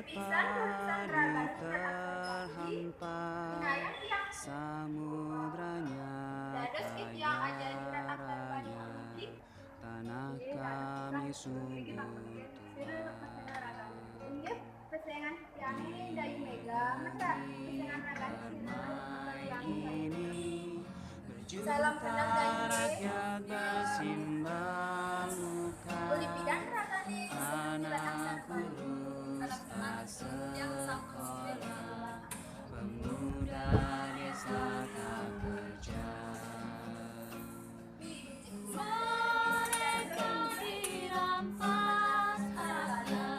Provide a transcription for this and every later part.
padi terhampar, samudranya kaya raya, tanah kami sungguh tua. Ini berjuta rakyat bersimbah luka, anak kurus tak sekolah, pemuda desa tak kerja. Mereka dirampas harta.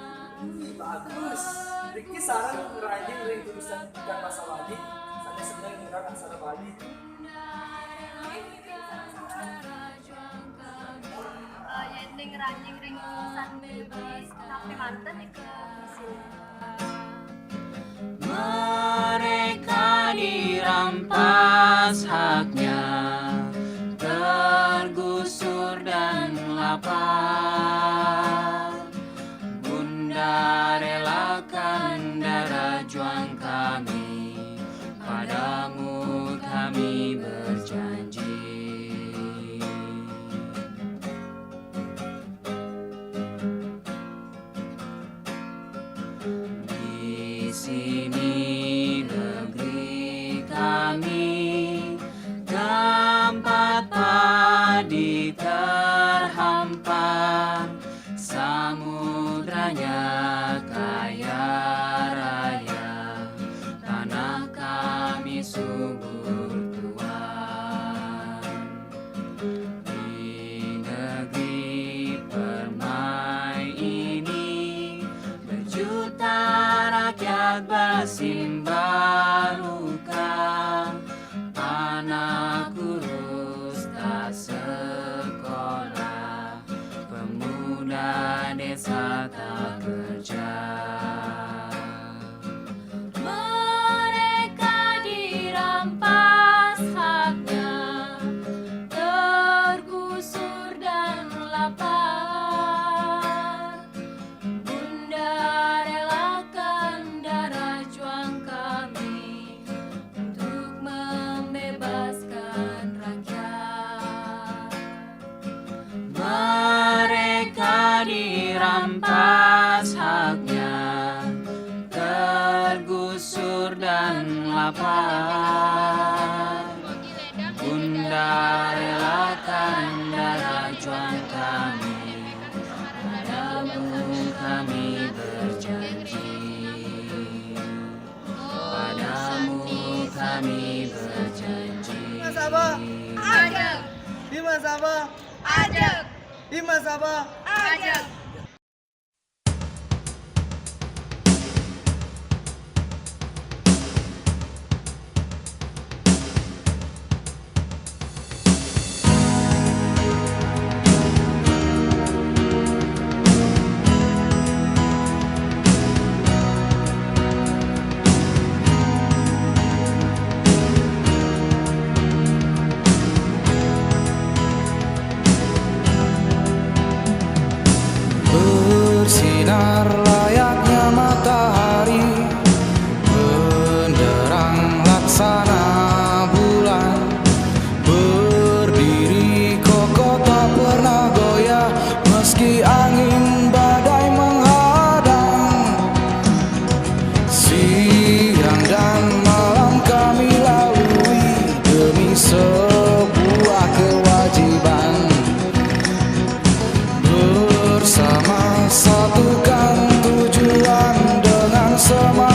Bagus. Riki sarang ngerajin ring tulisan ikan masa wadi, sampai sedang ngerak aksara wadi. Ning ranjing ring tulisan bebas sampai manten ke mereka dirampas haknya, tergusur dan lapar. Bunda relakan darah juang kami, padamu kami berjanji. Di sini negeri kami, tempat padi terhampar, samudranya kaya raya, tanah kami subur tuan. Di negeri permai ini, berjuta rakyat bersimbah luka, anak kurus tak sekolah, pemuda desa tak kerja. Mereka dirampas haknya, tergusur dan lapar. Bunda relakan darah juang kami untuk membebaskan rakyat. Mereka dirampas haknya, tergusur dan lapar. Bunda relakan darah juang kami, padamu kami berjanji. Padamu kami berjanji. Dimas Abah, Ajak, Dimas Abah, ajak, Dimas Abah. ajak. Bersinar layaknya matahari, benderang laksana bulan, berdiri kokoh tak pernah goyah meski angin badai menghadang. Siang dan malam kami lalui demi sebuah kewajiban, bersama satukan tujuan dengan semangat.